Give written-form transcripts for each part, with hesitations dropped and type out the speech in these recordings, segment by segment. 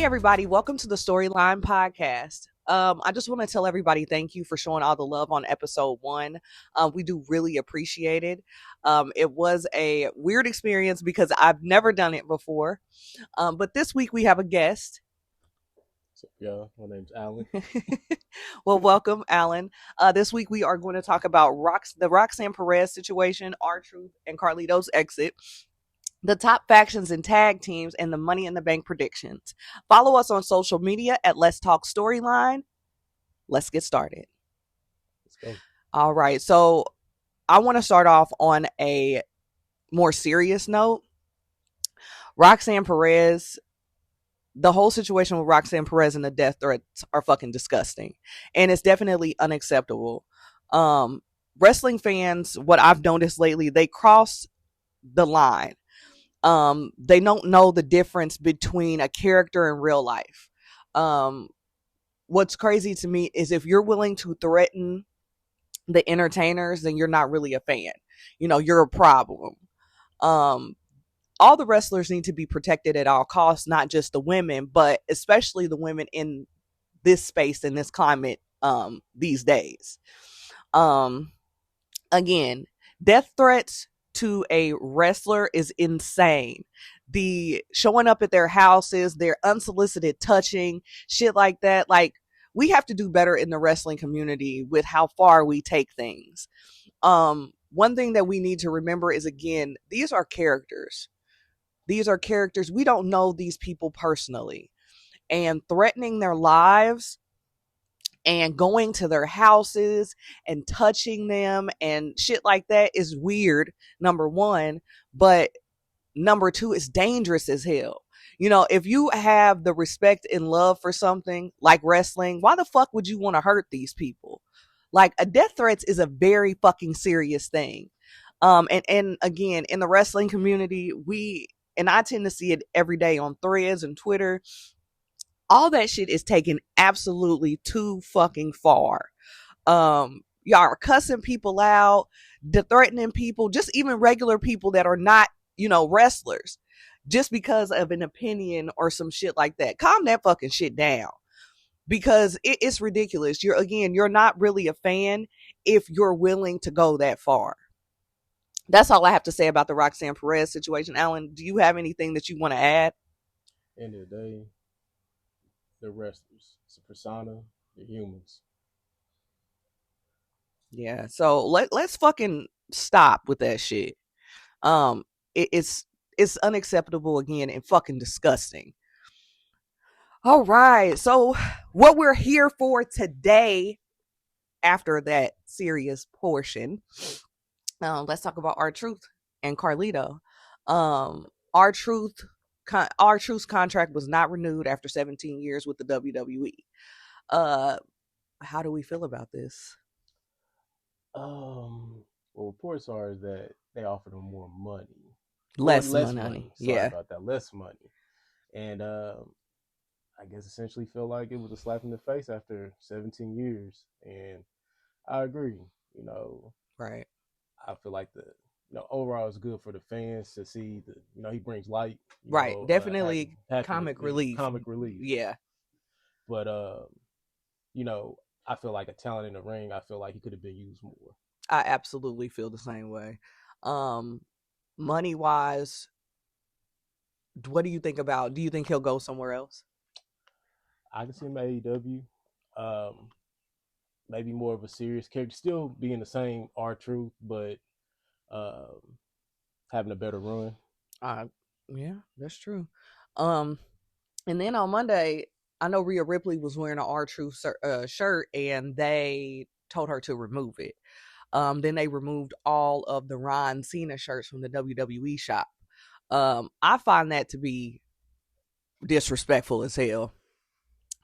Hey, everybody. Welcome to the Storyline Podcast. I just want to tell everybody thank you for showing all the love on episode 1. We do really appreciate it. It was a weird experience because I've never done it before. But this week we have a guest. So, yeah, my name's Alan. Well, welcome, Alan. This week we are going to talk about the Roxanne Perez situation, R-Truth and Carlito's exit, the top factions and tag teams, and the Money in the Bank predictions. Follow us on social media at Let's Talk Storyline. Let's get started. Let's go. All right. So I want to start off on a more serious note. Roxanne Perez, the whole situation with Roxanne Perez and the death threats are fucking disgusting. And it's definitely unacceptable. Wrestling fans, what I've noticed lately, they cross the line. They don't know the difference between a character and real life. What's crazy to me is if you're willing to threaten the entertainers, then you're not really a fan. You're a problem. All the wrestlers need to be protected at all costs, not just the women, but especially the women in this space, in this climate, these days. Again, death threats to a wrestler is insane. The showing up at their houses, their unsolicited touching, shit like that. Like, we have to do better in the wrestling community with how far we take things. One thing that we need to remember is, again, these are characters. These are characters. We don't know these people personally. And threatening their lives and going to their houses and touching them and shit like that is weird, number one. But number two, it's dangerous as hell. If you have the respect and love for something like wrestling, why the fuck would you want to hurt these people? Like, a death threat is a very fucking serious thing. And again, in the wrestling community, I tend to see it every day on threads and Twitter. All that shit is taken absolutely too fucking far. Y'all are cussing people out, threatening people, just even regular people that are not, wrestlers, just because of an opinion or some shit like that. Calm that fucking shit down, because it's ridiculous. You're not really a fan if you're willing to go that far. That's all I have to say about the Roxanne Perez situation. Alan, do you have anything that you want to add? End of the day, they're wrestlers. It's a persona. They're humans. Yeah. So let's fucking stop with that shit. It's unacceptable, again, and fucking disgusting. All right. So what we're here for today, after that serious portion, let's talk about R-Truth and Carlito. R-Truth's contract was not renewed after 17 years with the WWE. How do we feel about this? Well, reports are that they offered them more money. Less money. Sorry Yeah. about that. Less money. And I guess essentially feel like it was a slap in the face after 17 years. And I agree. Right. I feel like overall it's good for the fans to see he brings light. Right. Definitely happiness, comic relief. Comic relief. Yeah. But I feel like a talent in the ring. I feel like he could have been used more. I absolutely feel the same way. Money wise, what do you think about? Do you think he'll go somewhere else? I can see him at AEW. Maybe more of a serious character, still being the same R-Truth, but having a better run. Yeah, that's true. And then on Monday, I know Rhea Ripley was wearing an R-Truth shirt, and they told her to remove it. Then they removed all of the Ron Cena shirts from the WWE shop. I find that to be disrespectful as hell.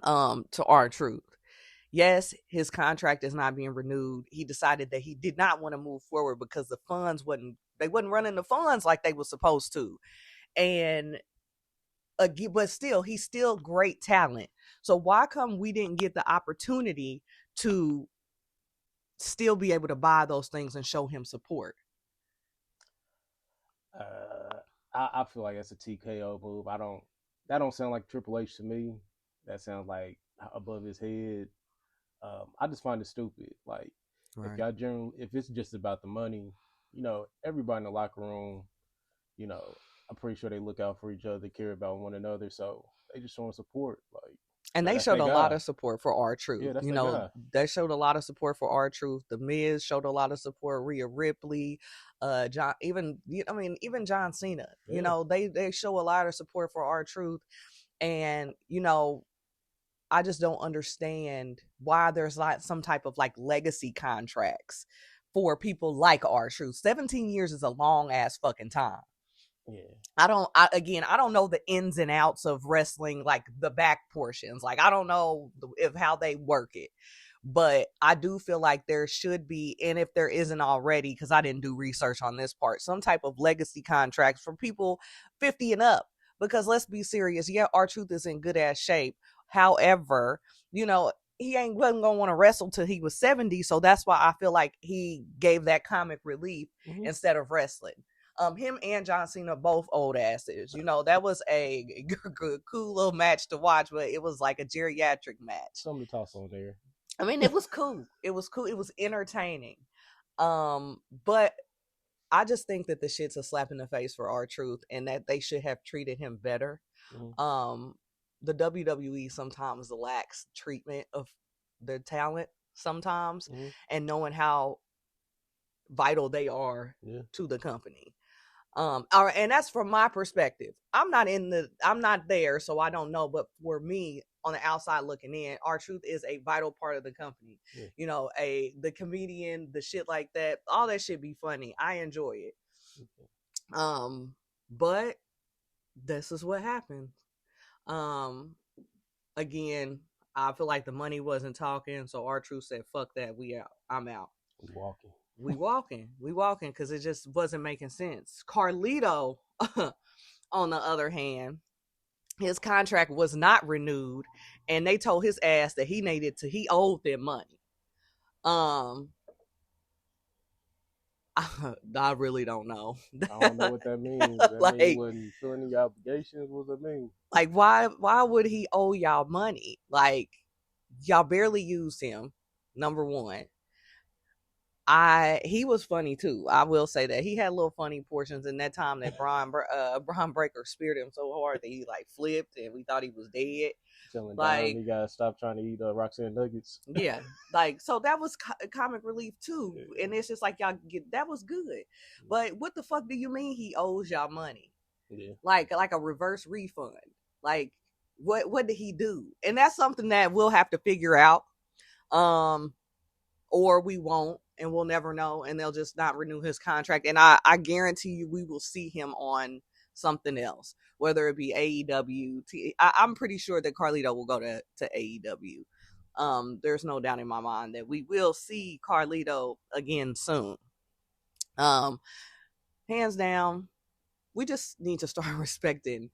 To R-Truth. Yes, his contract is not being renewed. He decided that he did not want to move forward because the funds wasn't running the funds like they were supposed to. And but still, he's still great talent. So why come we didn't get the opportunity to still be able to buy those things and show him support? I feel like that's a TKO move. I don't that don't sound like Triple H to me. That sounds like above his head. I just find it stupid. Like, Right. if it's just about the money, everybody in the locker room, I'm pretty sure they look out for each other, care about one another. So they just showing support. Like, And they that's showed their a lot guy. of support for R-Truth. Yeah, that's their guy. They showed a lot of support for R-Truth. The Miz showed a lot of support. Rhea Ripley, John, even John Cena. Yeah. They show a lot of support for R-Truth, and I just don't understand why there's like some type of like legacy contracts for people like R-Truth. 17 years is a long ass fucking time. Yeah. I don't know the ins and outs of wrestling, like the back portions. Like, I don't know how they work it, but I do feel like there should be, and if there isn't already, because I didn't do research on this part, some type of legacy contracts for people 50 and up. Because let's be serious, yeah, R-Truth is in good ass shape. However, he wasn't gonna want to wrestle till he was 70, so that's why I feel like he gave that comic relief instead of wrestling. Him and John Cena both old asses. That was a cool little match to watch, but it was like a geriatric match. Something to toss on there. I mean, it was cool. It was cool. It was entertaining. But I just think that the shit's a slap in the face for R-Truth, and that they should have treated him better. The WWE sometimes lacks treatment of their talent sometimes, and knowing how vital they are to the company. And that's from my perspective. I'm not there, so I don't know. But for me, on the outside looking in, R-Truth is a vital part of the company. Yeah. The comedian, the shit like that, all that shit be funny. I enjoy it. But this is what happened. Again, I feel like the money wasn't talking, so R-Truth said, "Fuck that, we out. I'm out." We walking because it just wasn't making sense. Carlito, on the other hand, his contract was not renewed, and they told his ass that he owed them money. I really don't know. I don't know what that means. That like, means he wasn't filling any obligations. What does that mean? Like, why would he owe y'all money? Like, y'all barely used him, number one. He was funny too. I will say that he had little funny portions in that time that Braun Breaker speared him so hard that he like flipped and we thought he was dead. Telling like, Dom he gotta stop trying to eat Roxanne nuggets. Yeah, like, so that was comic relief too, and it's just like y'all that was good. But what the fuck do you mean he owes y'all money? Yeah, like a reverse refund. Like, what did he do? And that's something that we'll have to figure out. Or we won't, and we'll never know, and they'll just not renew his contract. And I guarantee you we will see him on something else, whether it be AEW. I'm pretty sure that Carlito will go to AEW. There's no doubt in my mind that we will see Carlito again soon. Hands down, we just need to start respecting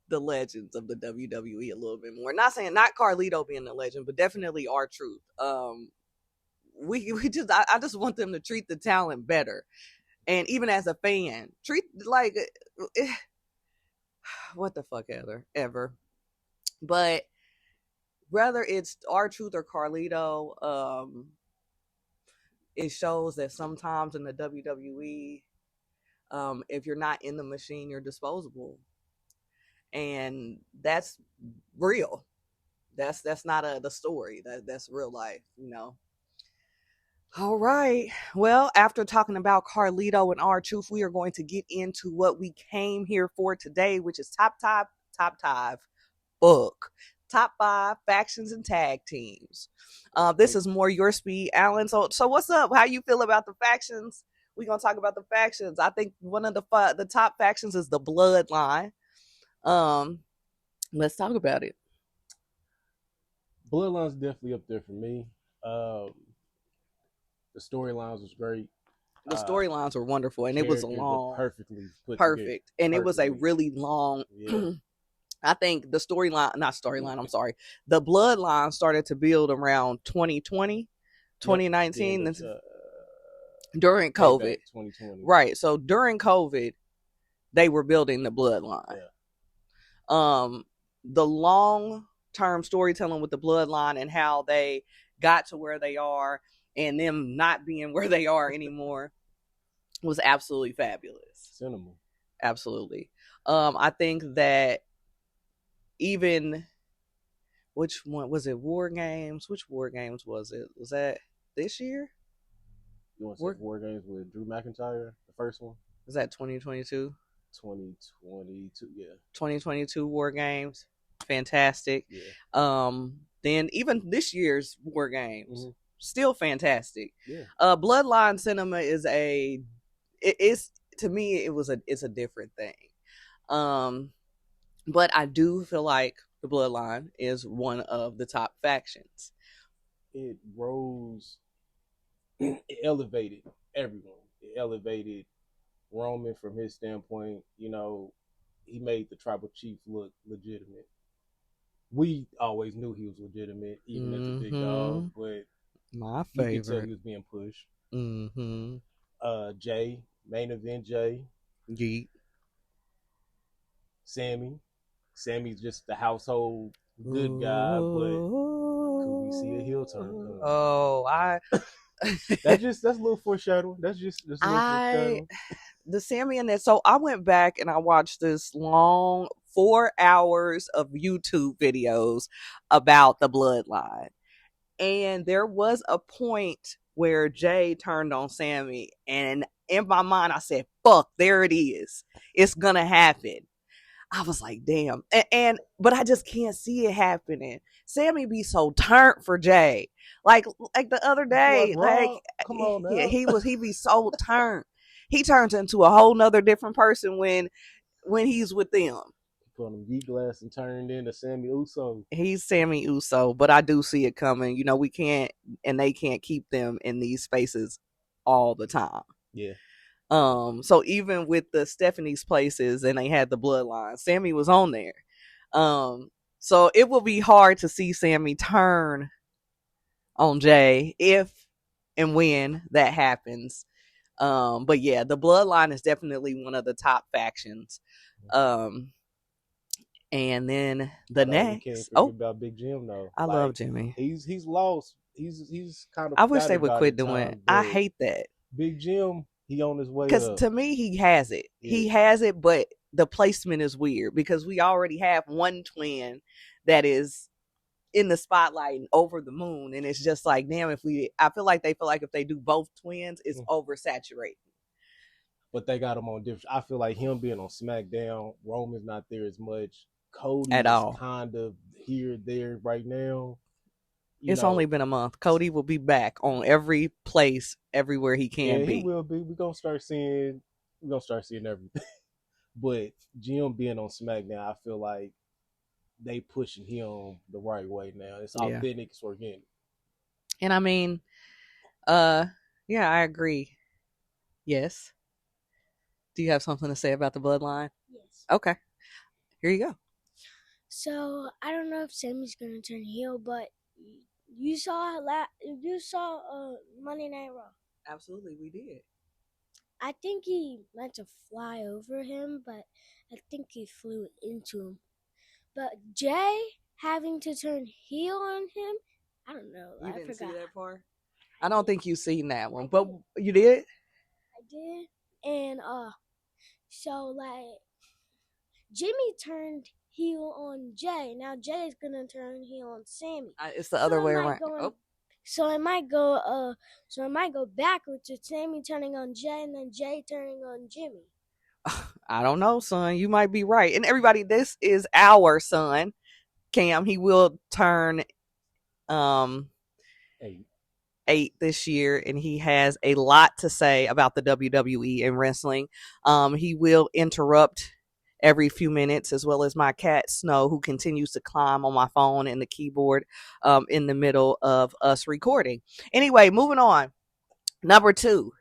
the legends of the WWE a little bit more. Not saying not Carlito being a legend, but definitely R-Truth. I just want them to treat the talent better, and even as a fan, treat like what the fuck ever. But whether it's R-Truth or Carlito, it shows that sometimes in the WWE, if you're not in the machine, you're disposable, and that's real. That's not the story. That's real life, All right. Well, after talking about Carlito and R-Truth, we are going to get into what we came here for today, which is top 5 factions and tag teams. This is more your speed, Alan. So what's up? How you feel about the factions? We're going to talk about the factions. I think one of the top factions is the Bloodline. Let's talk about it. Bloodline's definitely up there for me. The storylines was great. The storylines were wonderful, and it was perfectly put together. And it was a really long. Yeah. I think the I'm sorry. The Bloodline started to build around 2020, 2019, during COVID. 2020. Right. So during COVID, they were building the Bloodline. The long term storytelling with the bloodline and how they got to where they are and them not being where they are anymore was absolutely fabulous. Cinema. Absolutely. I think that even which one was it? War Games? Which War Games was it? Was that this year? You want to say War Games with Drew McIntyre, the first one? Was that 2022? 2022, yeah. 2022 War Games. Fantastic. Yeah. Then even this year's War Games, still fantastic. Yeah. Bloodline cinema is it's to me it's a different thing. But I do feel like the Bloodline is one of the top factions. It rose, it elevated everyone. It elevated Roman from his standpoint. You know, he made the tribal chief look legitimate. We always knew he was legitimate, even as a big dog, but my favorite. You could tell he was being pushed. Jay, main event Jay. Yeet. Sammy's just the household good guy, but could we see a heel turn coming? Oh, that's a little foreshadowing. That's just a little foreshadowing. The Sammy and that. So I went back and I watched this long 4 hours of YouTube videos about the bloodline. And there was a point where Jay turned on Sammy. And in my mind, I said, fuck, there it is. It's going to happen. I was like, damn. But I just can't see it happening. Sammy be so turned for Jay. Like the other day, come on now. he be so turned. He turns into a whole nother different person when he's with them. Put on yeet glass and turned into Sammy Uso. He's Sammy Uso, but I do see it coming. You know, we can't, and they can't keep them in these spaces all the time. Yeah. So even with the Stephanie's places and they had the bloodline, Sammy was on there. So it will be hard to see Sammy turn on Jay if and when that happens. But yeah, the bloodline is definitely one of the top factions. And then the next, about Big Jim though. I love Jimmy. He's lost. He's kind of. I wish they would quit doing. I hate that. Big Jim, he on his way. Because to me, he has it. Yeah. He has it, but the placement is weird because we already have one twin that is in the spotlight and over the moon, and it's just like, damn, I feel like if they do both twins, it's oversaturated. But they got him on different. I feel like him being on SmackDown, Roman's not there as much. Cody at all, kind of here, there, right now. It's only been a month. Cody will be back on every place, everywhere he can be. He will be. We're gonna start seeing everything. But Jim being on SmackDown, I feel like they pushing him the right way now. It's authentic, it's organic. And I mean, yeah, I agree. Yes. Do you have something to say about the bloodline? Yes. Okay. Here you go. So I don't know if Sammy's gonna turn heel, but you saw Monday Night Raw. Absolutely, we did. I think he meant to fly over him, but I think he flew into him. But Jay having to turn heel on him, I don't know. You didn't forgot. See that part? I don't think you've seen that one, but you did? I did. And so like Jimmy turned heel on Jay. Now Jay's gonna turn heel on Sammy. It's the other way around. So it might go backwards to Sammy turning on Jay and then Jay turning on Jimmy. I don't know, son. You might be right. And everybody, this is our son, Cam. He will turn 8 this year, and he has a lot to say about the WWE and wrestling. He will interrupt every few minutes, as well as my cat Snow, who continues to climb on my phone and the keyboard in the middle of us recording. Anyway, moving on. Number 2,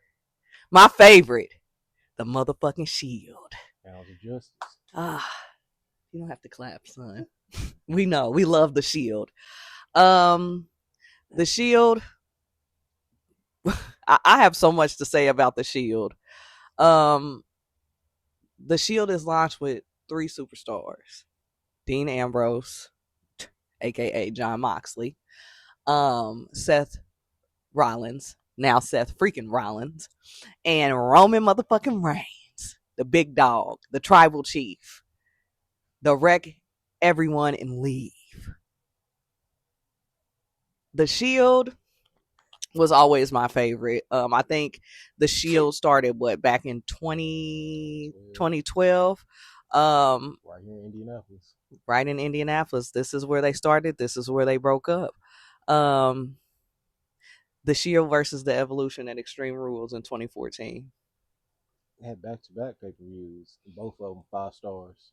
my favorite, the motherfucking Shield. House of Justice. You don't have to clap, son. We know. We love the Shield. The Shield. I have so much to say about the Shield. The Shield is launched with 3 superstars. Dean Ambrose, aka John Moxley, Seth Rollins, now Seth freaking Rollins, and Roman motherfucking Reigns, the big dog, the tribal chief, the wreck everyone and leave. The Shield was always my favorite. I think the Shield started back in 2012. Right here in Indianapolis. Right in Indianapolis. This is where they started. This is where they broke up. The Shield versus the Evolution at Extreme Rules in 2014. They had back-to-back pay-per-views, both of them 5 stars.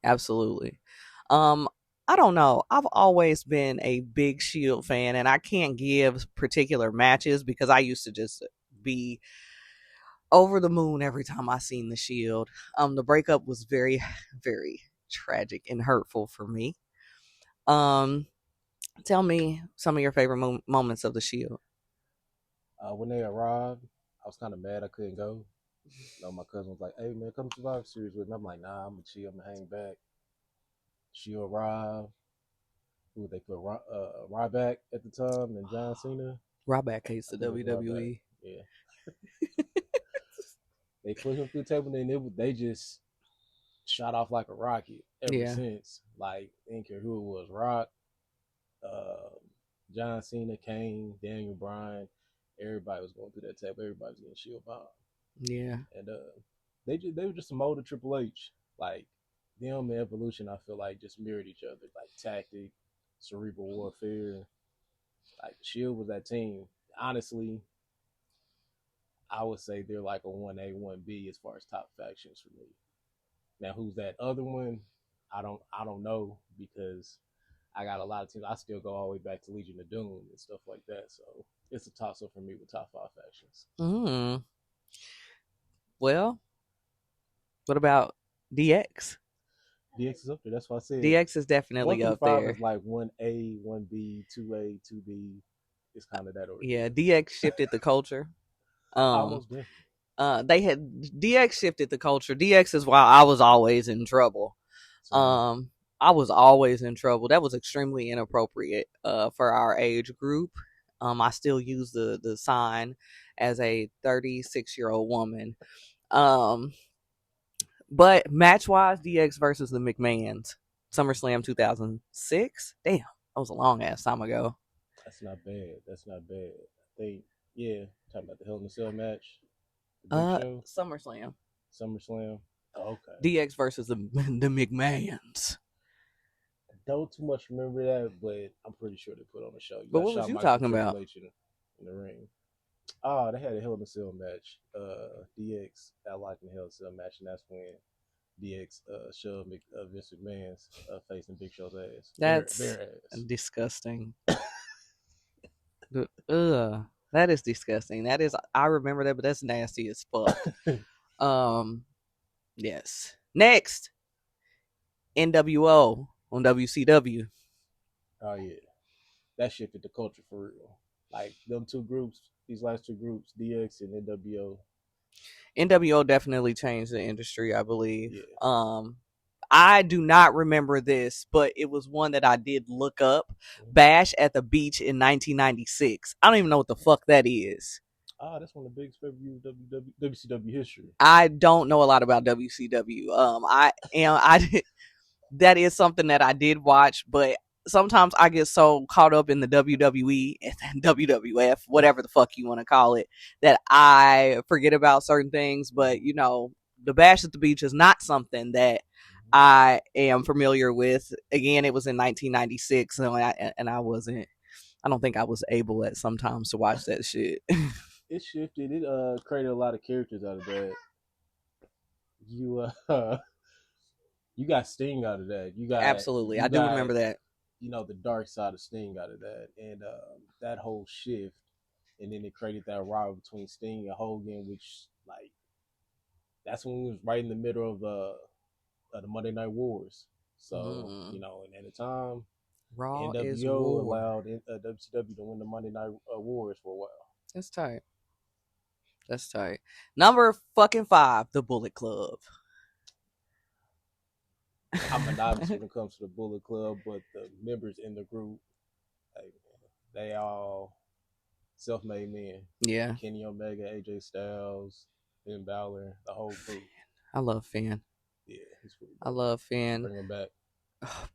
Absolutely. I don't know. I've always been a big Shield fan, and I can't give particular matches because I used to just be over the moon every time I seen the Shield. The breakup was very, very tragic and hurtful for me. Tell me some of your favorite moments of the Shield. When they arrived, I was kind of mad I couldn't go. My cousin was like, "Hey man, come to Survivor Series with me." I'm like, "Nah, I'm gonna chill. I'm gonna hang back." She arrived. Who they put Ryback at the time and John Cena. Ryback hates the WWE. Ryback. Yeah. They put him through the table and they just shot off like a rocket ever since. Like, I didn't care who it was. Rock, John Cena, Kane, Daniel Bryan. Everybody was going through that table. Everybody was getting Shield bomb. Yeah. And they were just a mold of Triple H. Like, them and Evolution, I feel like, just mirrored each other. Like, tactic, cerebral warfare. Like, the Shield was that team. Honestly, I would say they're like a 1A, 1B as far as top factions for me. Now, who's that other one? I don't know, because I got a lot of teams. I still go all the way back to Legion of Doom and stuff like that. So it's a toss-up for me with top 5 factions. Well, what about DX? DX is up there. That's why I said DX is definitely up there. Is like 1A, 1B, 2A, 2B. It's kind of that order. Yeah, DX shifted the culture. Almost definitely. They had DX shifted the culture. DX is why I was always in trouble. I was always in trouble. That was extremely inappropriate for our age group. I still use the sign as a 36-year-old woman. But match-wise, DX versus the McMahons. SummerSlam 2006. Damn, that was a long-ass time ago. That's not bad. I think, talking about the Hell in a Cell match. SummerSlam. Oh, okay. DX versus the McMahons. I don't too much remember that, but I'm pretty sure they put on a show. But what was you talking about? In the ring. Oh, they had a Hell in a Cell match. DX allied in the Hell in a Cell match, and that's when DX shoved Vince McMahon's face in Big Show's ass. That's bare ass. Disgusting. That is disgusting. That is, I remember that, but that's nasty as fuck. Yes. Next, NWO on WCW. Oh yeah, that shifted the culture for real. Like, them two groups, these last two groups, DX and NWO. NWO definitely changed the industry, I believe. Yeah. I do not remember this, but it was one that I did look up. Bash at the Beach in 1996. I don't even know what the fuck that is. That's one of the biggest pay-per-views of WCW history. I don't know a lot about WCW. That is something that I did watch, but sometimes I get so caught up in the WWE and WWF, whatever the fuck you want to call it, that I forget about certain things. But, the Bash at the Beach is not something that I am familiar with. Again, it was in 1996, and I don't think I was able at some times to watch that shit. It shifted. It created a lot of characters out of that. You got Sting out of that. Absolutely. I do remember that. The dark side of Sting out of that. And that whole shift. And then it created that rivalry between Sting and Hogan, which, like, that's when we was right in the middle of the Monday Night Wars. So, and at the time, Raw NWO is war. allowed WCW to win the Monday Night Wars for a while. That's tight. Number fucking 5, the Bullet Club. I'm monogamous when it comes to the Bullet Club, but the members in the group, hey, man, they all self-made men. Yeah. Kenny Omega, AJ Styles, Finn Balor, the whole crew. I love Finn. Yeah, he's pretty I dope. love Finn. Bring him back.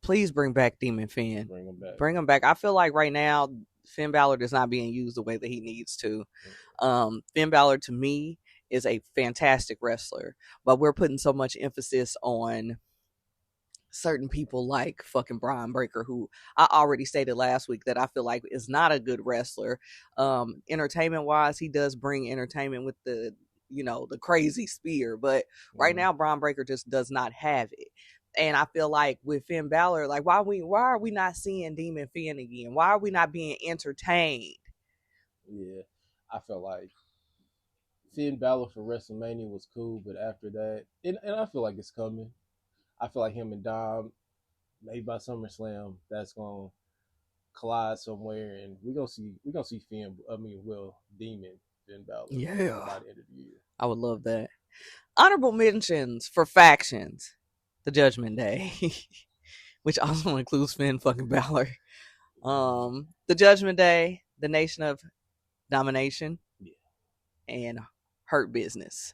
Please bring back Demon Finn. Bring him back. Bring him back. I feel like right now Finn Balor is not being used the way that he needs to. Finn Balor to me is a fantastic wrestler, but we're putting so much emphasis on certain people like fucking Brian Breaker, who I already stated last week that I feel like is not a good wrestler. Entertainment wise, he does bring entertainment with the the crazy spear, but right now Brian Breaker just does not have it. And I feel like with Finn Balor, like why are we not seeing Demon Finn again? Why are we not being entertained? Yeah, I felt like Finn Balor for WrestleMania was cool, but after that, and I feel like it's coming. I feel like him and Dom, maybe by SummerSlam, that's gonna collide somewhere, and we're gonna see Demon Finn Balor by the end of the year. I would love that. Honorable mentions for factions: the Judgment Day, which also includes Finn fucking Balor. The Judgment Day, the Nation of Domination, and Hurt Business.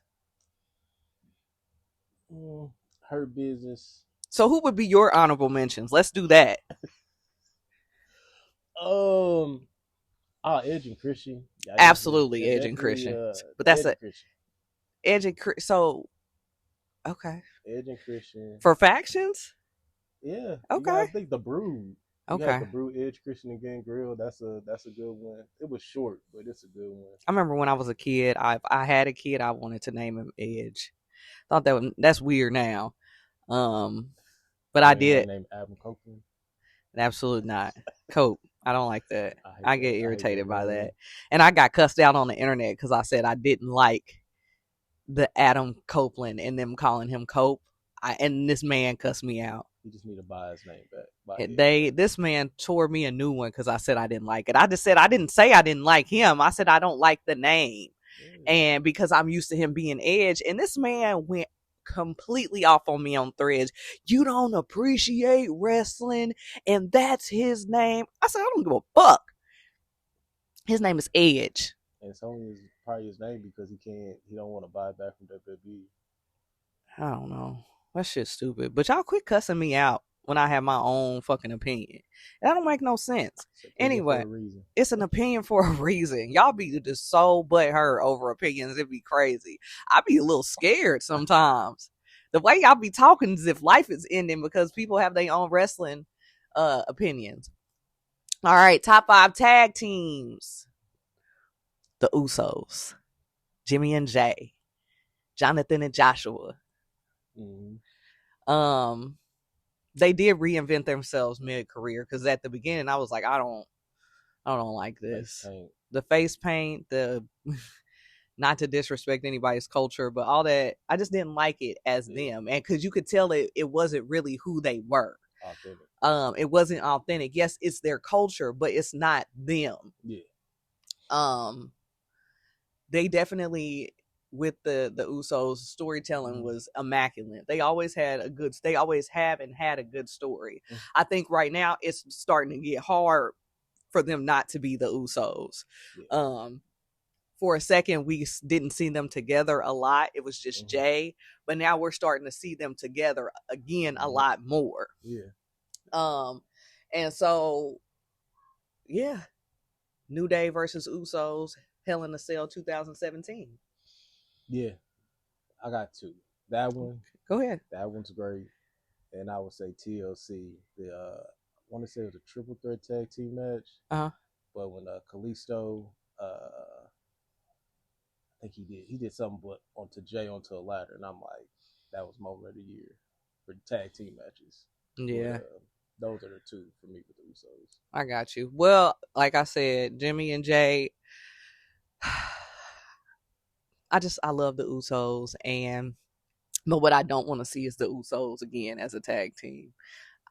Hurt Business. So who would be your honorable mentions? Let's do that. Edge and Christian. Yeah, absolutely, Edge and Christian. But that's it. Edge and Christian. So, okay. Edge and Christian for factions. Yeah. Okay. I think the Brood. Okay. The Brood, Edge, Christian, and Gangrel. That's a good one. It was short, but it's a good one. I remember when I was a kid. I had a kid. I wanted to name him Edge. Thought that's weird now. But I did. Name Adam Copeland. Absolutely not. Cope. I don't like that. I get irritated by that. And I got cussed out on the internet because I said I didn't like the Adam Copeland and them calling him Cope. And this man cussed me out. You just need to buy his name back. This man tore me a new one because I said I didn't like it. I just said I didn't say I didn't like him. I said I don't like the name. And because I'm used to him being Edge. And this man went completely off on me on Threads. You don't appreciate wrestling, and that's his name. I said, I don't give a fuck. His name is Edge. And it's only probably his name because he don't want to buy it back from WWE. I don't know. That shit's stupid. But y'all quit cussing me out when I have my own fucking opinion. That don't make no sense. Anyway, it's an opinion for a reason. Y'all be just so butthurt over opinions. It'd be crazy. I be a little scared sometimes. The way y'all be talking as if life is ending because people have their own wrestling opinions. All right, top 5 tag teams. The Usos. Jimmy and Jay. Jonathan and Joshua. Mm-hmm. They did reinvent themselves mid-career because at the beginning I was like, I don't like this. The face paint, the not to disrespect anybody's culture, but all that, I just didn't like it as them. And because you could tell it wasn't really who they were. Authentic. It wasn't authentic. Yes, it's their culture, but it's not them. Yeah. They definitely, with the Usos, storytelling was immaculate. They always have and had a good story. I think right now it's starting to get hard for them not to be the Usos. Yeah. For a second, we didn't see them together a lot. It was just Jay, but now we're starting to see them together again a lot more. Yeah. And so, yeah, New Day versus Usos, Hell in a Cell 2017. Yeah, I got 2. That one. Go ahead. That one's great. And I would say TLC. I want to say it was a triple threat tag team match. But when Kalisto, I think he did something but onto a ladder, and I'm like, that was moment of the year for tag team matches. Yeah. But, those are the 2 for me with the Usos. I got you. Well, like I said, Jimmy and Jay, I love the Usos, but what I don't want to see is the Usos again as a tag team.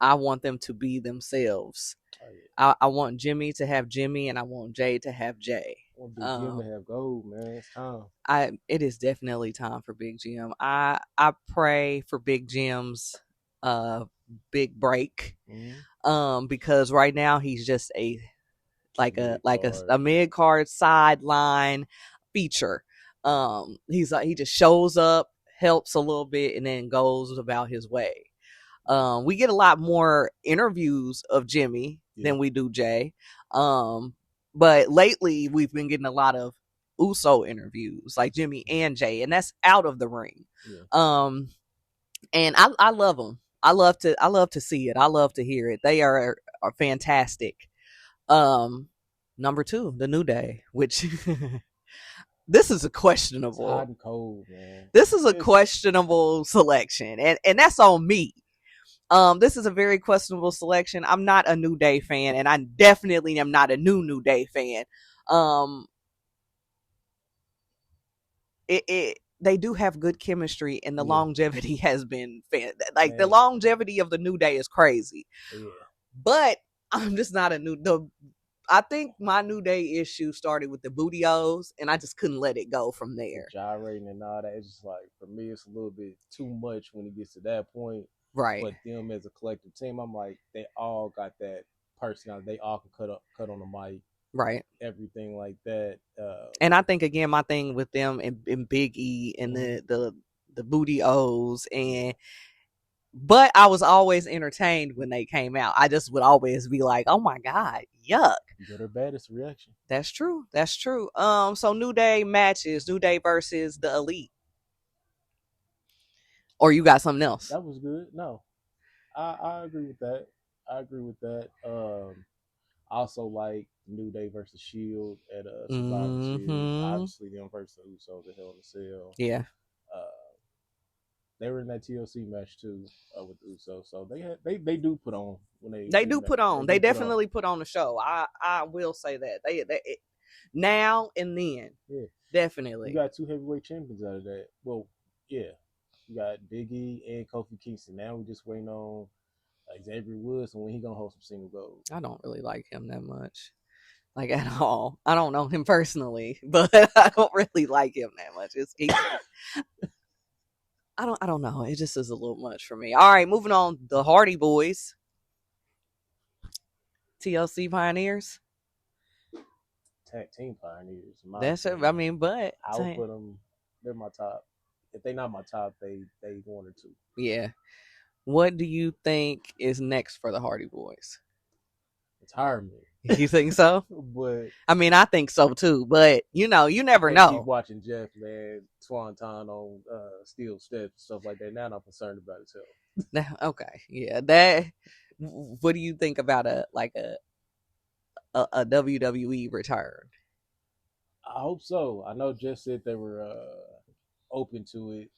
I want them to be themselves. Oh, yeah. I want Jimmy to have Jimmy, and I want Jay to have Jay. I want Big Jim to have gold, man. It's time. It is definitely time for Big Jim. I pray for Big Jim's big break. Mm-hmm. Because right now he's just a Mid-card. mid card sideline feature. He just shows up, helps a little bit, and then goes about his way. We get a lot more interviews of Jimmy than we do Jay. But lately we've been getting a lot of Uso interviews, like Jimmy and Jay, and that's out of the ring. Yeah. And I love them. I love to see it. I love to hear it. They are fantastic. Number 2, the New Day, which this is a questionable. It's hot and cold, man. This is a questionable selection, and that's on me. This is a very questionable selection. I'm not a New Day fan, and I definitely am not a New Day fan. They do have good chemistry, and the longevity has been the longevity of the New Day is crazy. Yeah. But I'm just not I think my New Day issue started with the Booty-O's, and I just couldn't let it go from there. Gyrating and all that. It's just like, for me, it's a little bit too much when it gets to that point. Right. But them as a collective team, I'm like, they all got that personality. They all can cut on the mic. Right. Everything like that. And I think, again, my thing with them and Big E and the Booty-O's but I was always entertained when they came out. I just would always be like, oh my God, yuck. Good or bad, it's a reaction. That's true. So New Day matches, New Day versus the Elite. Or you got something else? That was good. No. I agree with that. Also like New Day versus Shield at Survivor Series. Obviously them versus the Usos at Hell in a Cell. Yeah. They were in that TLC match too with the Usos, so they do put on when they do put on. They definitely put on the show. I will say that they now and then. Yeah, definitely. You got 2 heavyweight champions out of that. Well, yeah, you got Big E and Kofi Kingston. Now we're just waiting on Xavier Woods and when he gonna hold some single gold. I don't really like him that much. Like at all. I don't know him personally, but I don't really like him that much. I don't know. It just is a little much for me. All right, moving on. The Hardy Boys. TLC Pioneers. Tag team pioneers. That's it. I mean, but I would put them. They're my top. If they're not my top, they 1 or 2. Yeah. What do you think is next for the Hardy Boys? Retirement. You think so? But I mean, I think so too. But you never know. Keep watching Jeff, man, Swanton on steel steps, stuff like that. Now I'm concerned about it too. Okay, yeah. That. What do you think about a WWE return? I hope so. I know Jeff said they were open to it.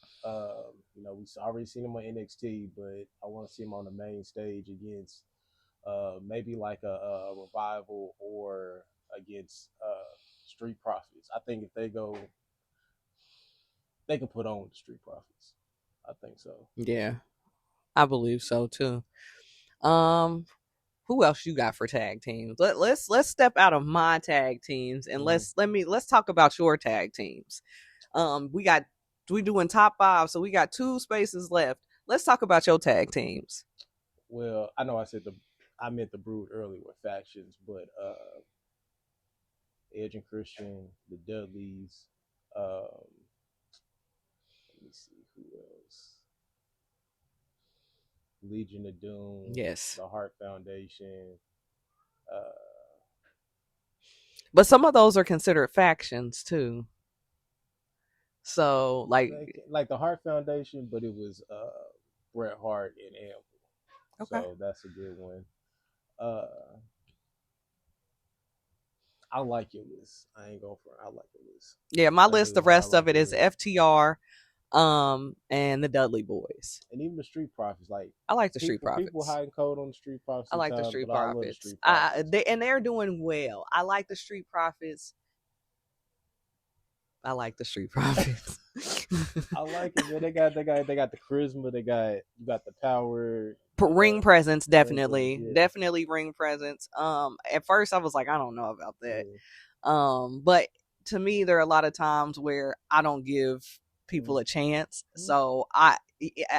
We already seen him on NXT, but I want to see him on the main stage against maybe like a revival or against Street Profits. I think if they go, they can put on the Street Profits. I think so. Yeah, I believe so too. Who else you got for tag teams? Let's step out of my tag teams and let's talk about your tag teams. We doing top 5, so we got 2 spaces left. Let's talk about your tag teams. Well, I know I meant the Brood earlier with factions, but Edge and Christian, the Dudleys, let me see who else. Legion of Doom, yes, the Hart Foundation. But some of those are considered factions too. So like the Hart Foundation, but it was Bret Hart and Anvil. Okay. So that's a good one. I like your list. I ain't going for it. I like your list. Yeah, my list, the rest of it is FTR, and the Dudley Boys. And even the Street Profits. I like the Street Profits. People hiding code on the Street Profits. I like the Street Profits. They're doing well. I like the Street Profits. I like the Street Profits. I like it, man. They got the charisma. You got the power. Ring presence, definitely. Yeah. Definitely ring presence. At first I was like, I don't know about that. Yeah. But to me, there are a lot of times where I don't give people a chance. So I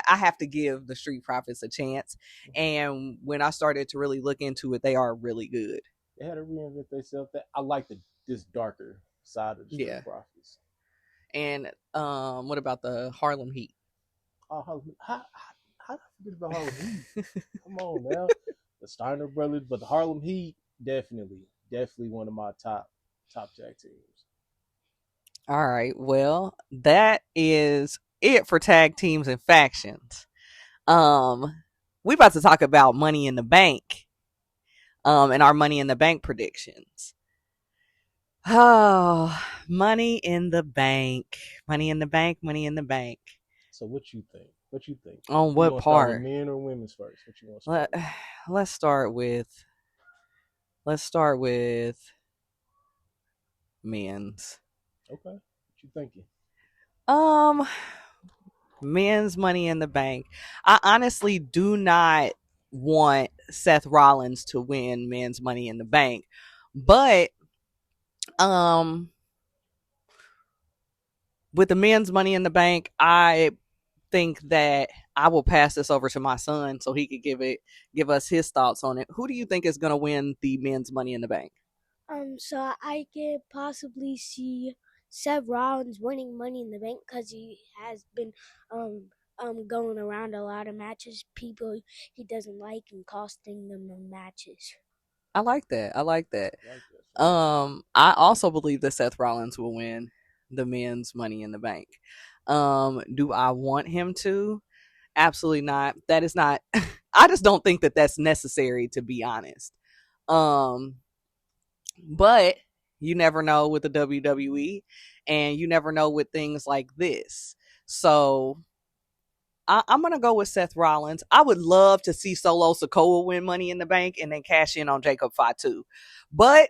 have to give the Street Profits a chance. And when I started to really look into it, they are really good. They had to reinvent themselves. I like this darker side of the Street Profits. And what about the Harlem Heat? How did I forget about Harlem Heat? Come on now. The Steiner brothers, but the Harlem Heat, definitely one of my top tag teams. All right. Well, that is it for tag teams and factions. We about to talk about Money in the Bank. And our Money in the Bank predictions. Oh, Money in the Bank. Money in the Bank, Money in the Bank. So what you think? On what part? Start with men or women's first? What you want to start with? Let's start with men's. Okay. What you thinking? Men's Money in the Bank. I honestly do not want Seth Rollins to win men's Money in the Bank. But with the men's Money in the Bank, I think that I will pass this over to my son so he could give us his thoughts on it. Who do you think is going to win the men's Money in the Bank? So I could possibly see Seth Rollins winning Money in the Bank because he has been going around a lot of matches, people he doesn't like, and costing them the matches. I like that. I also believe that Seth Rollins will win the men's Money in the Bank. Do I want him to? Absolutely not. That is not. I just don't think that that's necessary, to be honest. But you never know with the WWE, and you never know with things like this. So I'm going to go with Seth Rollins. I would love to see Solo Sikoa win Money in the Bank and then cash in on Jacob Fatu. But,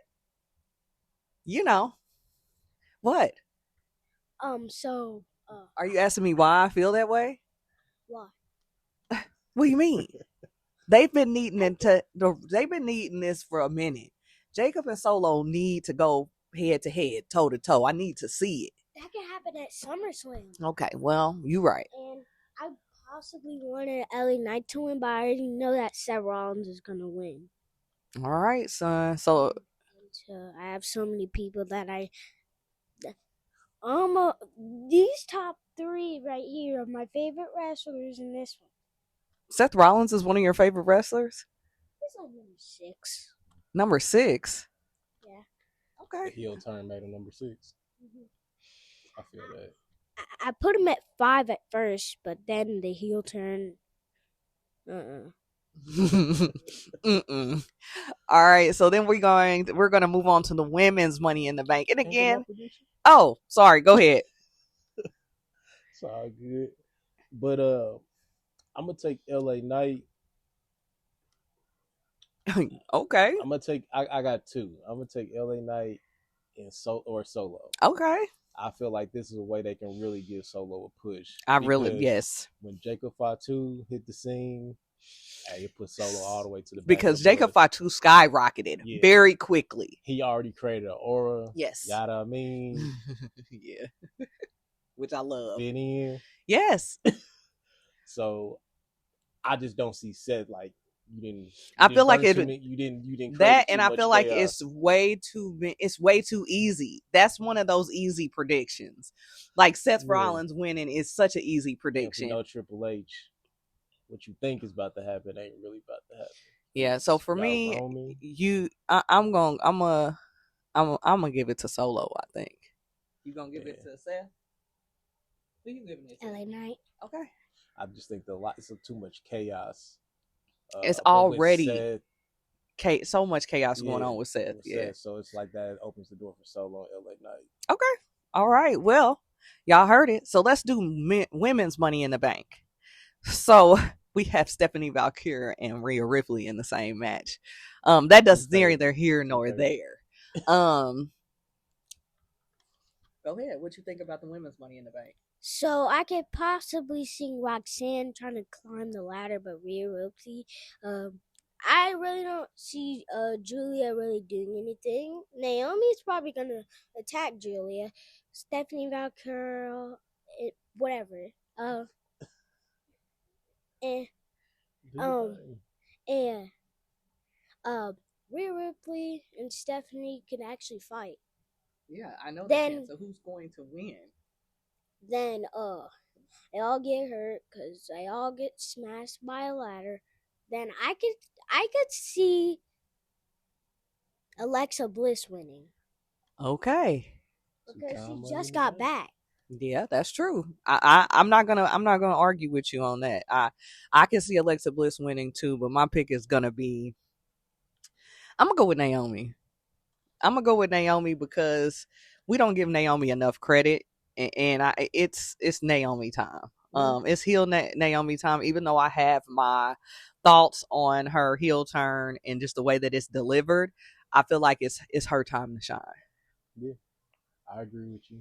what? Are you asking me why I feel that way? Why? What do you mean? They've been needing this for a minute. Jacob and Solo need to go head to head, toe to toe. I need to see it. That can happen at SummerSlam. Okay, well, you're right. And I possibly wanted LA Knight to win, but I already know that Seth Rollins is going to win. All right, son. So I have so many people that these top three right here are my favorite wrestlers in this one. Seth Rollins is one of your favorite wrestlers? He's like number 6. Number 6? Yeah. Okay. The heel turn made him number 6. Mm-hmm. I feel that. I put him at 5 at first, but then the heel turn. All right, so then we're gonna move on to the women's Money in the Bank. And again, oh, sorry, go ahead. It's all good. But I'm gonna take LA Knight. Okay. I'm gonna take. I got 2. I'm gonna take LA Knight and Solo. Okay. I feel like this is a way they can really give Solo a push. Yes. When Jacob Fatu hit the scene, it put Solo all the way to the back. Because Jacob Fatu skyrocketed very quickly. He already created an aura. Yes. Yada I mean. Yeah. Which I love. Fit in. Yes. So I just don't see Seth like you didn't. I feel like you didn't that, and I feel like it's way too easy. That's one of those easy predictions. Like Seth Rollins winning is such an easy prediction. No Triple H, what you think is about to happen ain't really about to happen. Yeah. So for me, I'm gonna give it to Solo. I think you gonna give it to Seth. Who you giving it to? LA Knight. Okay. I just think it's too much chaos. It's already so much chaos going on with Seth. Seth. So it's like that opens the door for Solo and LA Knight. Okay. All right. Well, y'all heard it. So let's do women's Money in the Bank. So we have Stephanie Valkyrie and Rhea Ripley in the same match. That does neither here nor there. Go ahead. What you think about the women's Money in the Bank? So I could possibly see Roxanne trying to climb the ladder, but Rhea Ripley. I really don't see Julia really doing anything. Naomi's probably gonna attack Julia. Stephanie Valkyrie whatever. And Do your um thing. and Rhea Ripley and Stephanie can actually fight. Yeah, I know Then- they can. So who's going to win? Then they all get hurt because they all get smashed by a ladder. Then I could see Alexa Bliss winning Okay. because she Two-time Money just in the got Bank. back. Yeah, that's true. I'm not gonna argue with you on that. I can see Alexa Bliss winning too, but my pick is gonna be I'm gonna go with Naomi. I'm gonna go with Naomi because we don't give Naomi enough credit, and it's Naomi time. It's heel Naomi time. Even though I have my thoughts on her heel turn and just the way that it's delivered, I feel like it's her time to shine. Yeah, I agree with you.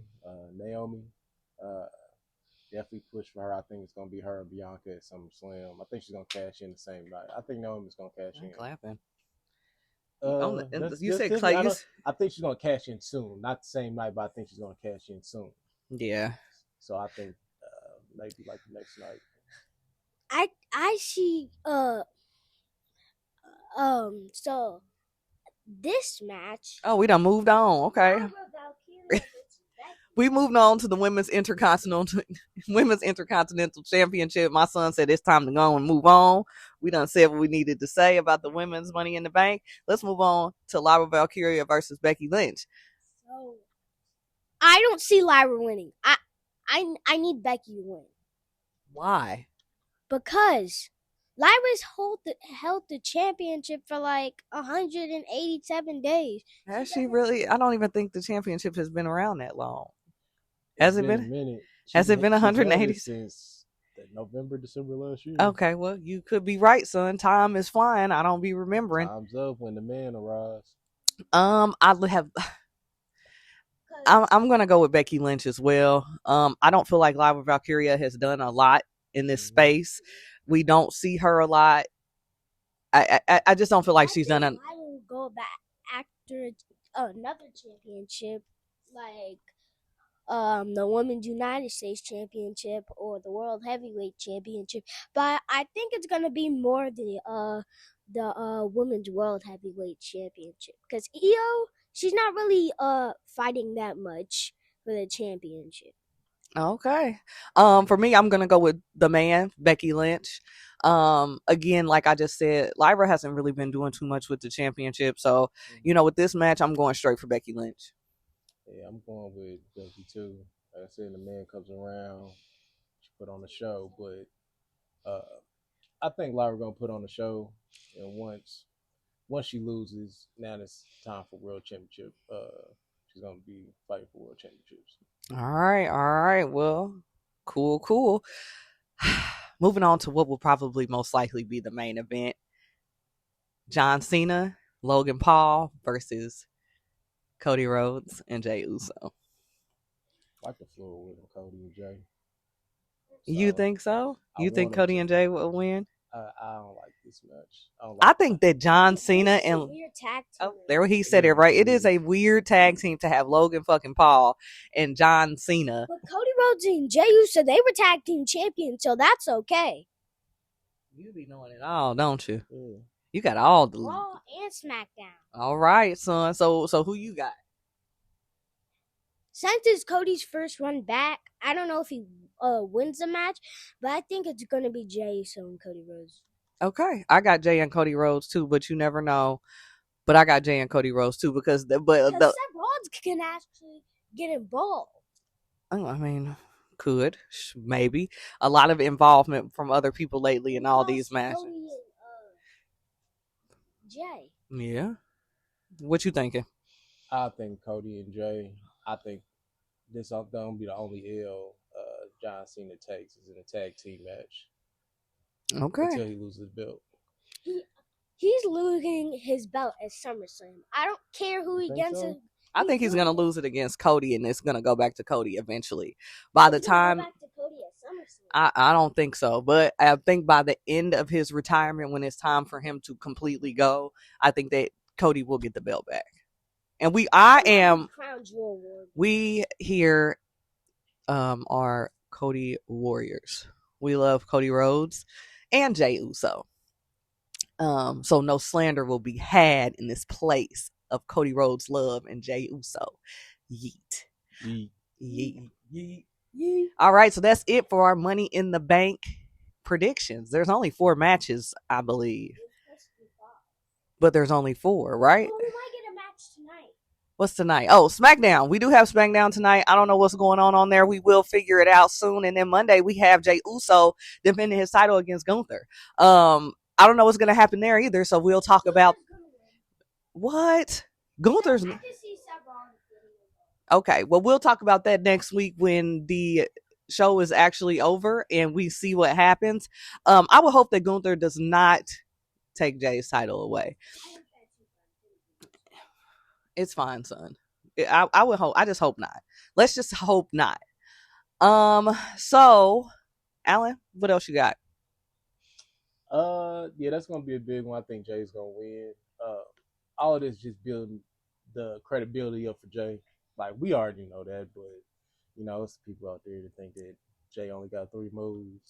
Naomi, definitely push for her. I think it's gonna be her and Bianca at SummerSlam. I think she's gonna cash in the same night. I think Naomi's gonna cash I'm in. clapping. Just- You just said tell Clay. me, I think she's gonna cash in soon. Not the same night, but I think she's gonna cash in soon. Yeah. So I think maybe like the next night. I see so this match. Oh, we done moved on. Okay. Lyra Valkyria versus Becky. We moved on to the women's intercontinental championship. My son said it's time to go and move on. We done said what we needed to say about the women's Money in the Bank. Let's move on to Lyra Valkyria versus Becky Lynch. So I don't see Lyra winning. I need Becky to win Why? because Lyra's held the championship for like 187 days. Has she really? I don't even think the championship has been around that long. Has it A been? minute. Has it been She's had 180? it since November, December last year. Okay, well, you could be right, son. Time is flying. I don't be remembering. Time's up when the man arrives. I have. I'm gonna go with Becky Lynch as well. I don't feel like Lyra Valkyria has done a lot in this space. We don't see her a lot. I just don't feel like she's done it. I will go back after another championship, like the Women's United States Championship or the World Heavyweight Championship. But I think it's gonna be more the Women's World Heavyweight Championship because Io, she's not really fighting that much for the championship. Okay. For me, I'm gonna go with the man, Becky Lynch. Again, like I just said, Lyra hasn't really been doing too much with the championship. So, with this match, I'm going straight for Becky Lynch. Yeah, I'm going with Becky too. Like I said, the man comes around, she put on the show, but I think Lyra gonna put on the show, and once she loses, now it's time for world championship. She's gonna be fighting for world championships. All right. Well, cool. Moving on to what will probably most likely be the main event. John Cena, Logan Paul versus Cody Rhodes and Jey Uso. I can floor with Cody and Jay. You think so? You think want 'em Cody to. and Jay will win? I don't like this match. I think that John Cena This is a and weird tag team. there he said it right. It is a weird tag team to have Logan fucking Paul and John Cena. But Cody Rhodes and Jey Uso, they were tag team champions, so that's okay. You be knowing it all, don't you? Yeah. You got all the Raw and SmackDown. All right, son. So who you got? Since it's Cody's first run back, I don't know if he wins the match, but I think it's going to be Jey Uso and Cody Rhodes. Okay, I got Jay and Cody Rhodes too, but you never know. But I got Jay and Cody Rhodes too because Seth Rollins can actually get involved. I mean, could maybe a lot of involvement from other people lately in all these matches. Cody and Jay. Yeah, what you thinking? I think Cody and Jay. I think this is gonna be the only L John Cena takes is in a tag team match. Okay. Until he loses his belt. He's losing his belt at SummerSlam. I don't care who he gets. So? I think he's gonna lose it against Cody, and it's gonna go back to Cody eventually. By the time, go back to Cody at SummerSlam. I don't think so, but I think by the end of his retirement, when it's time for him to completely go, I think that Cody will get the belt back. And we here are Cody Warriors. We love Cody Rhodes and Jey Uso. So no slander will be had in this place of Cody Rhodes' love and Jey Uso. Yeet. Yeet. Yeet. Yeet. Yeet. All right, so that's it for our Money in the Bank predictions. There's only 4 matches, I believe. But there's only 4, right? Well, we might get a match tonight. What's tonight? Oh, SmackDown. We do have SmackDown tonight. I don't know what's going on there. We will figure it out soon. And then Monday we have Jey Uso defending his title against Gunther. I don't know what's going to happen there either. So we'll talk about what Gunther's. Okay, well, we'll talk about that next week when the show is actually over and we see what happens. I would hope that Gunther does not take Jay's title away. It's fine, son. I would hope. I just hope not. Let's just hope not. So, Alan, what else you got? Yeah, that's gonna be a big one. I think Jay's gonna win. All of this just building the credibility up for Jay. Like, we already know that, but you know, it's people out there that think that Jay only got 3 moves.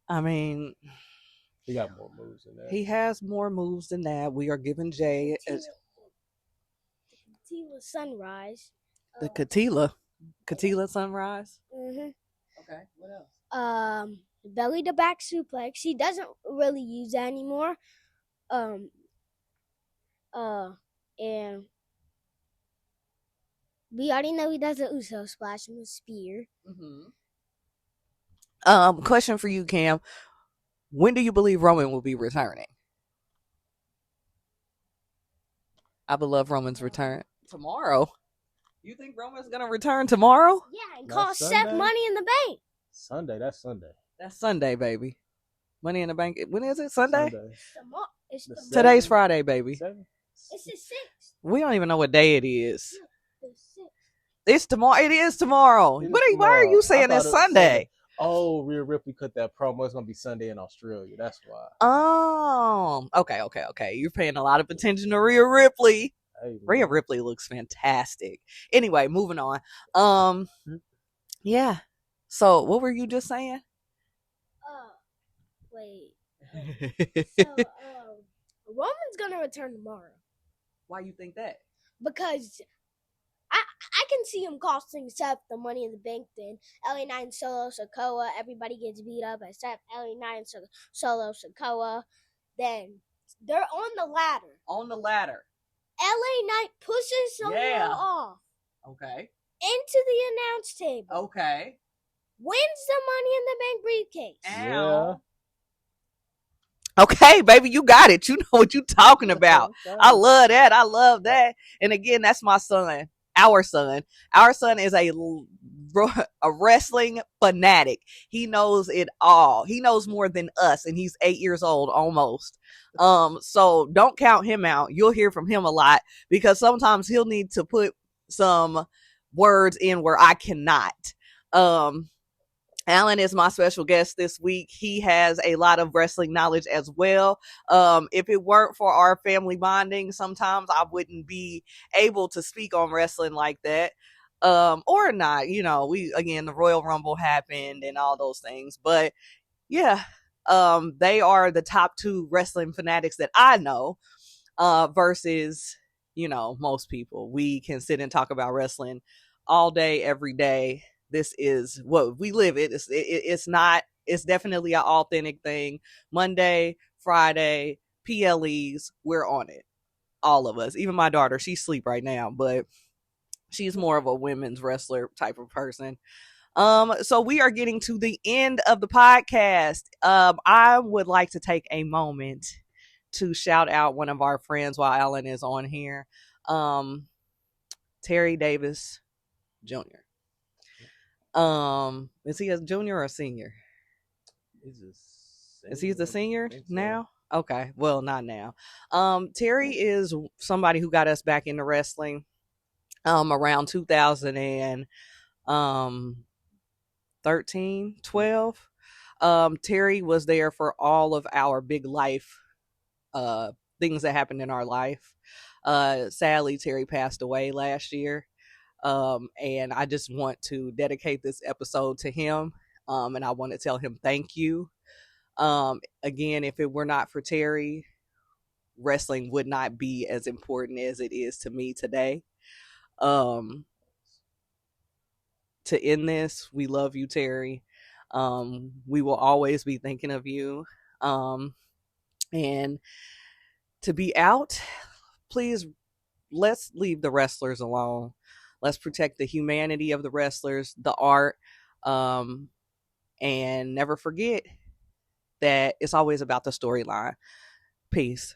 I mean, he got more moves than that. He has more moves than that. We are giving Jay Katila Sunrise. The Katila Sunrise. Mhm. Okay. What else? Belly to back suplex. He doesn't really use that anymore. And we already know he does a Uso splash and a spear. Question for you, Cam. When do you believe Roman will be returning? I would love Roman's return tomorrow. You think Roman's gonna return tomorrow? Yeah, and cost Seth Money in the Bank. Sunday. That's Sunday. That's Sunday, baby. Money in the Bank. When is it? Sunday? Today's Friday, baby. 7th? It's the 6th. We don't even know what day it is. The 6th. It's tomorrow. It is tomorrow. Why are you saying it's Sunday? Oh, Rhea Ripley cut that promo. It's gonna be Sunday in Australia. That's why. Okay. You're paying a lot of attention to Rhea Ripley. Hey, Rhea Ripley looks fantastic. Anyway, moving on. Yeah. So, what were you just saying? Wait. So, Roman's gonna return tomorrow. Why you think that? Because I can see him costing Seth the Money in the Bank. Then LA Knight, Solo Sikoa, everybody gets beat up except LA Knight, Solo Sikoa. Then they're on the ladder. LA Knight pushes Solo off. Okay. Into the announce table. Okay. Wins the Money in the Bank briefcase. Yeah. Okay, baby, you got it. You know what you're talking about. I love that. And again, that's my son. Our son. Our son is a wrestling fanatic. He knows it all. He knows more than us, and he's 8 years old almost. So don't count him out. You'll hear from him a lot because sometimes he'll need to put some words in where I cannot. Alan is my special guest this week. He has a lot of wrestling knowledge as well. If it weren't for our family bonding, sometimes I wouldn't be able to speak on wrestling like that. Or not, you know, the Royal Rumble happened and all those things. But yeah, they are the top 2 wrestling fanatics that I know, versus, you know, most people. We can sit and talk about wrestling all day, every day. This is what we live it. It's definitely an authentic thing. Monday, Friday, PLEs, we're on it. All of us. Even my daughter, she's asleep right now, but she's more of a women's wrestler type of person. So we are getting to the end of the podcast. I would like to take a moment to shout out one of our friends while Alan is on here. Terry Davis Jr. Is he a junior or a senior? Is he the senior now? Okay, well, not now. Terry is somebody who got us back into wrestling around 2013, 12. Terry was there for all of our big life things that happened in our life. Sadly, Terry passed away last year. And I just want to dedicate this episode to him. And I want to tell him thank you. Again, if it were not for Terry, wrestling would not be as important as it is to me today. To end this, we love you, Terry. We will always be thinking of you. And to be out, please, let's leave the wrestlers alone. Let's protect the humanity of the wrestlers, the art, and never forget that it's always about the storyline. Peace.